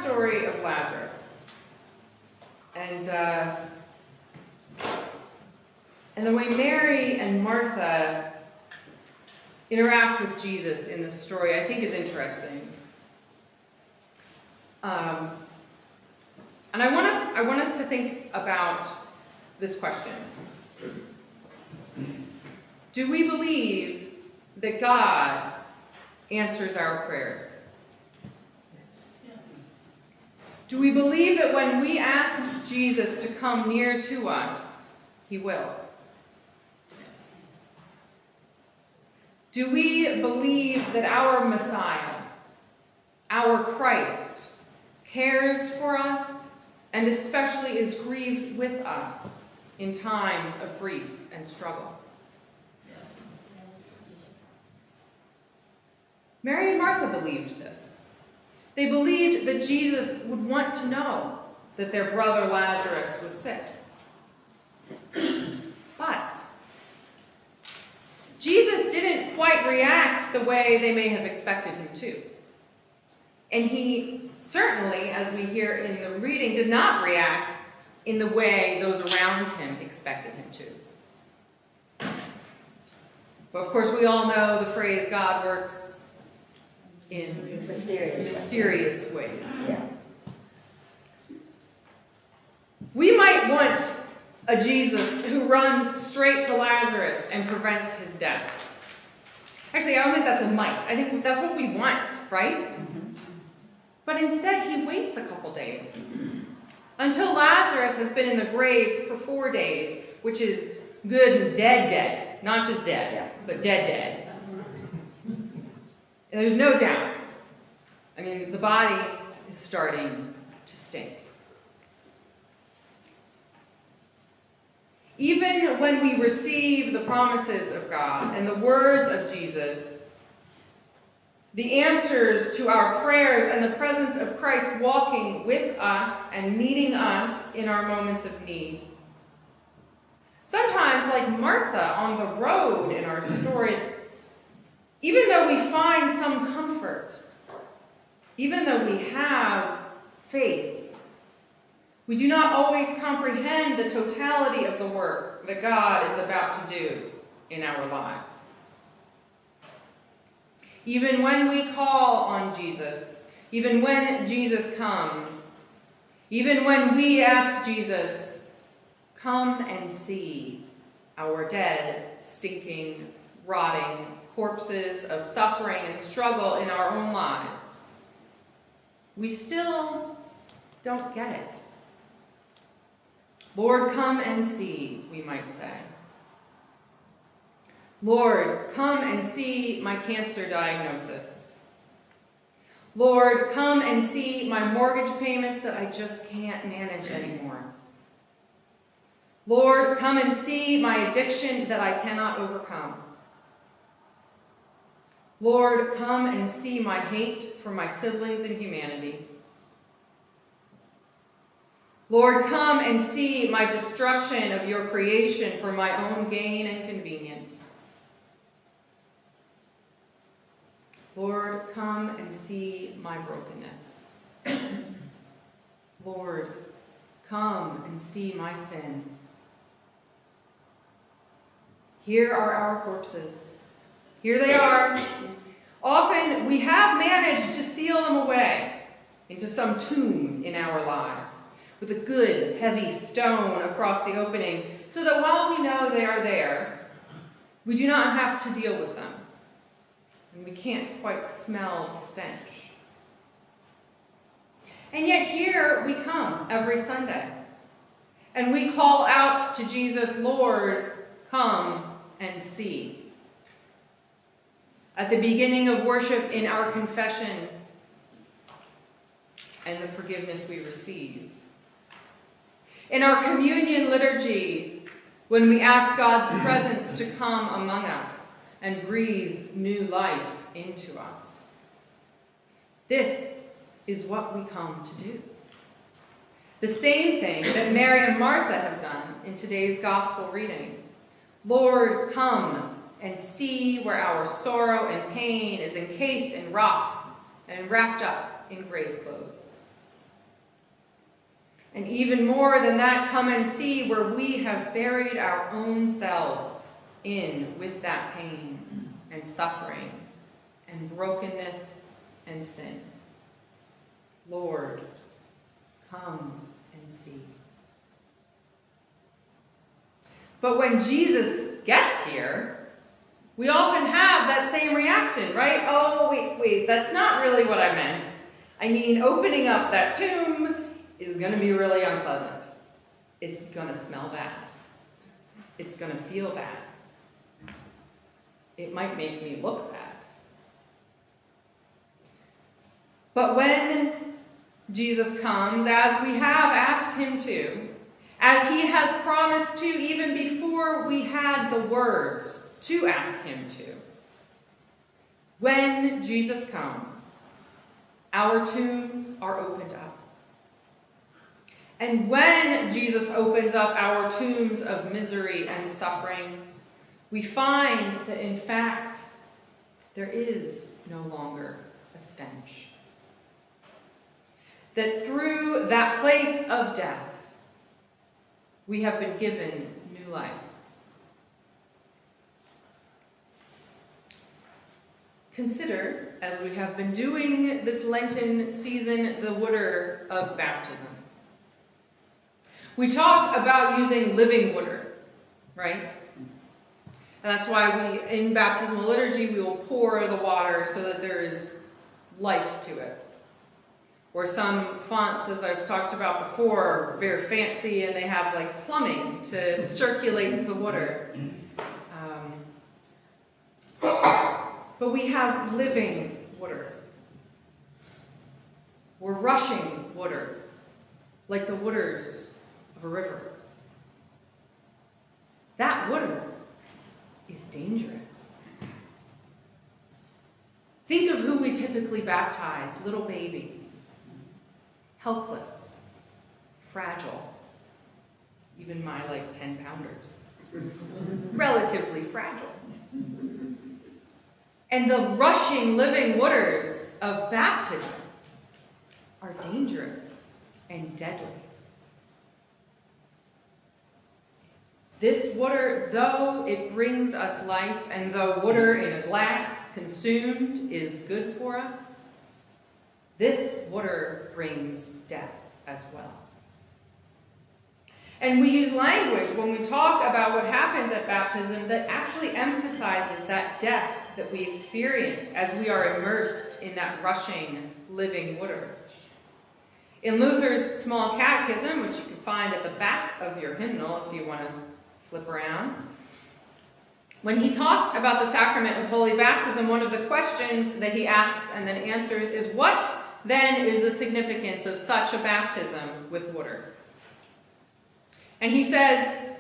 story of Lazarus. And the way Mary and Martha interact with Jesus in this story, I think, is interesting. And I want us to think about this question. Do we believe that God answers our prayers? Do we believe that when we ask Jesus to come near to us, he will? Do we believe that our Messiah, our Christ, cares for us and especially is grieved with us in times of grief and struggle? Yes. Mary and Martha believed this. They believed that Jesus would want to know that their brother Lazarus was sick. But Jesus didn't quite react the way they may have expected him to. And he certainly, as we hear in the reading, did not react in the way those around him expected him to. But of course, we all know the phrase, God works in mysterious ways. Yeah. We might want a Jesus who runs straight to Lazarus and prevents his death. Actually, I don't think that's a might. I think that's what we want, right? Mm-hmm. But instead, he waits a couple days until Lazarus has been in the grave for 4 days, which is good and dead. Not just dead, but dead. And there's no doubt. I mean, the body is starting to stink. Even when we receive the promises of God and the words of Jesus, the answers to our prayers and the presence of Christ walking with us and meeting us in our moments of need, sometimes, like Martha on the road in our story, even though we find some comfort, even though we have faith, we do not always comprehend the totality of the work that God is about to do in our lives. Even when we call on Jesus, even when Jesus comes, even when we ask Jesus, come and see our dead, stinking, rotting corpses of suffering and struggle in our own lives, we still don't get it. Lord, come and see, we might say. Lord, come and see my cancer diagnosis. Lord, come and see my mortgage payments that I just can't manage anymore. Lord, come and see my addiction that I cannot overcome. Lord, come and see my hate for my siblings in humanity. Lord, come and see my destruction of your creation for my own gain and convenience. Lord, come and see my brokenness. Lord, come and see my sin. Here are our corpses. Here they are. Often we have managed to seal them away into some tomb in our lives, with a good, heavy stone across the opening, so that while we know they are there, we do not have to deal with them, and we can't quite smell the stench. And yet here we come every Sunday, and we call out to Jesus, Lord, come and see. At the beginning of worship in our confession and the forgiveness we receive. In our communion liturgy, when we ask God's presence to come among us and breathe new life into us. This is what we come to do. The same thing that Mary and Martha have done in today's gospel reading. Lord, come and see where our sorrow and pain is encased in rock and wrapped up in grave clothes. And even more than that, come and see where we have buried our own selves in with that pain and suffering and brokenness and sin. Lord, come and see. But when Jesus gets here, we often have that same reaction, right? Oh, wait, that's not really what I meant. I mean, opening up that tomb is going to be really unpleasant. It's going to smell bad. It's going to feel bad. It might make me look bad. But when Jesus comes, as we have asked him to, as he has promised to even before we had the words to ask him to, when Jesus comes, our tombs are opened up. And when Jesus opens up our tombs of misery and suffering, we find that in fact, there is no longer a stench. That through that place of death, we have been given new life. Consider, as we have been doing this Lenten season, the water of baptism. We talk about using living water, right? And that's why in baptismal liturgy, we will pour the water so that there is life to it. Or some fonts, as I've talked about before, are very fancy and they have like plumbing to circulate the water. But we have living water. We're rushing water, like the waters of a river. That water is dangerous. Think of who we typically baptize, little babies. Helpless, fragile, even my 10-pounders, relatively fragile. And the rushing living waters of baptism are dangerous and deadly. This water, though it brings us life, and though water in a glass consumed is good for us, this water brings death as well. And we use language when we talk about what happens at baptism that actually emphasizes that death that we experience as we are immersed in that rushing, living water. In Luther's Small Catechism, which you can find at the back of your hymnal if you want to flip around, when he talks about the sacrament of holy baptism, one of the questions that he asks and then answers is, what then is the significance of such a baptism with water? And he says,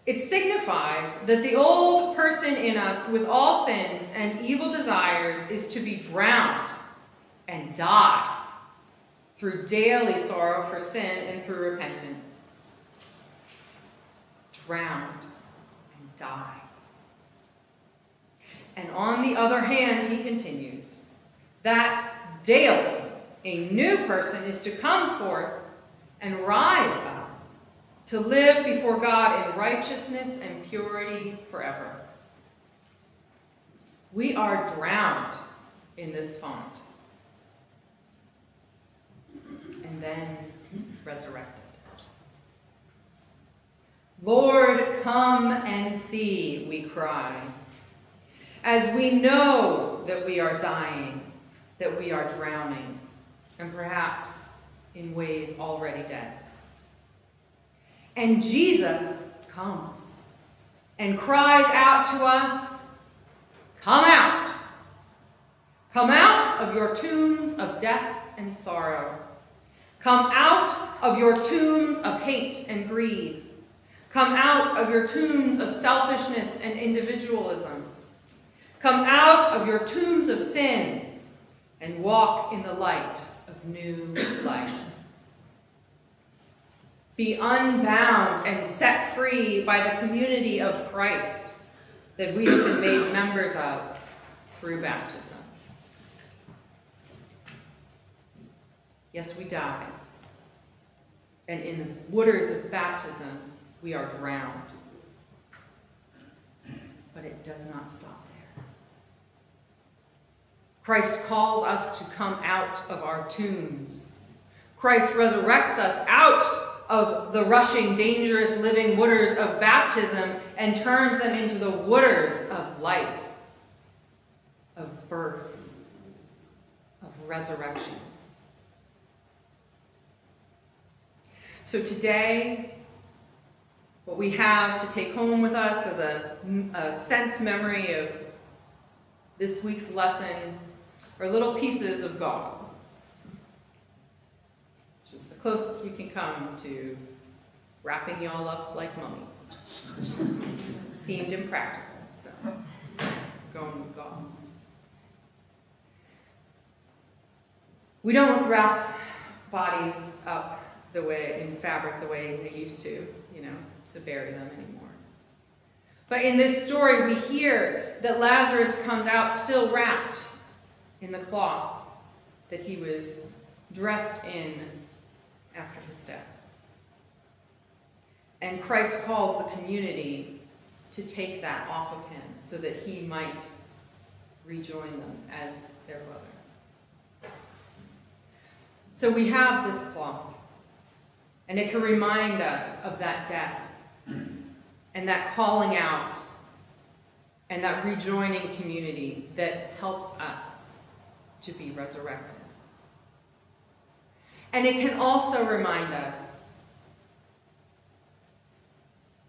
it signifies that the old person in us with all sins and evil desires is to be drowned and die through daily sorrow for sin and through repentance. Drowned and die. And on the other hand, he continues, that daily a new person is to come forth and rise up to live before God in righteousness and purity forever. We are drowned in this font and then resurrected. Lord, come and see, we cry, as we know that we are dying, that we are drowning, and perhaps in ways already dead. And Jesus comes and cries out to us, come out. Come out of your tombs of death and sorrow. Come out of your tombs of hate and greed. Come out of your tombs of selfishness and individualism. Come out of your tombs of sin and walk in the light of new life. Be unbound and set free by the community of Christ that we have been made members of through baptism. Yes, we die. and in the waters of baptism, we are drowned. But it does not stop there. Christ calls us to come out of our tombs. Christ resurrects us out of the rushing, dangerous, living waters of baptism and turns them into the waters of life, of birth, of resurrection. So today, what we have to take home with us as a sense memory of this week's lesson are little pieces of gauze, which is the closest we can come to wrapping y'all up like mummies. It seemed impractical, so going with gauze. We don't wrap bodies up the way in fabric the way they used to, to bury them anymore. But in this story, we hear that Lazarus comes out still wrapped in the cloth that he was dressed in after his death. And Christ calls the community to take that off of him so that he might rejoin them as their brother. So we have this cloth, and it can remind us of that death and that calling out and that rejoining community that helps us to be resurrected. And it can also remind us,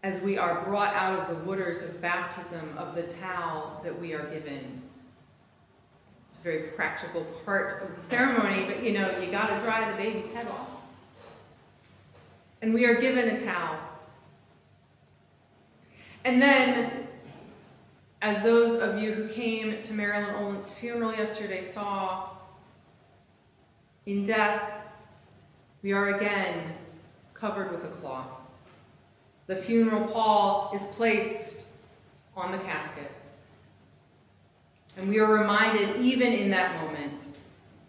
as we are brought out of the waters of baptism, of the towel that we are given. It's a very practical part of the ceremony, but you got to dry the baby's head off. And we are given a towel. And then, as those of you who came to Marilyn Olin's funeral yesterday saw, in death, we are again covered with a cloth. The funeral pall is placed on the casket. And we are reminded, even in that moment,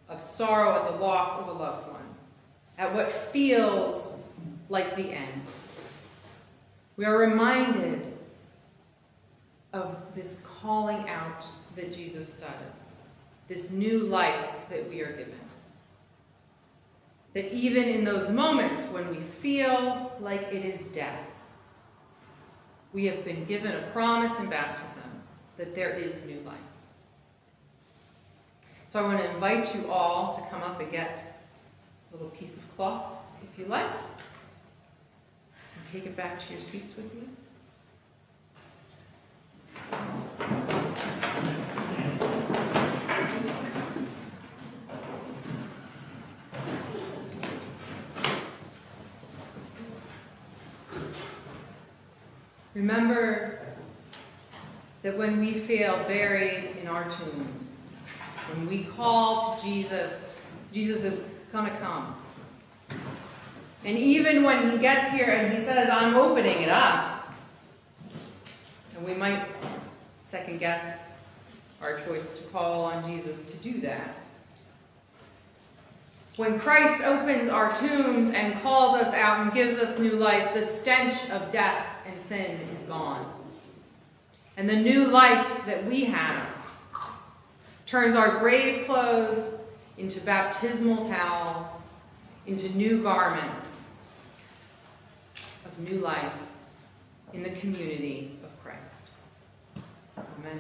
of sorrow at the loss of a loved one, at what feels like the end. We are reminded of this calling out that Jesus does, this new life that we are given. That even in those moments when we feel like it is death, we have been given a promise in baptism that there is new life. So I want to invite you all to come up and get a little piece of cloth, if you like, and take it back to your seats with you. Remember that when we feel buried in our tombs, when we call to Jesus, Jesus is going to come. And even when he gets here and he says, I'm opening it up, and we might second guess our choice to call on Jesus to do that. When Christ opens our tombs and calls us out and gives us new life, the stench of death and sin is gone. And the new life that we have turns our grave clothes into baptismal towels, into new garments of new life in the community of Christ. Amen.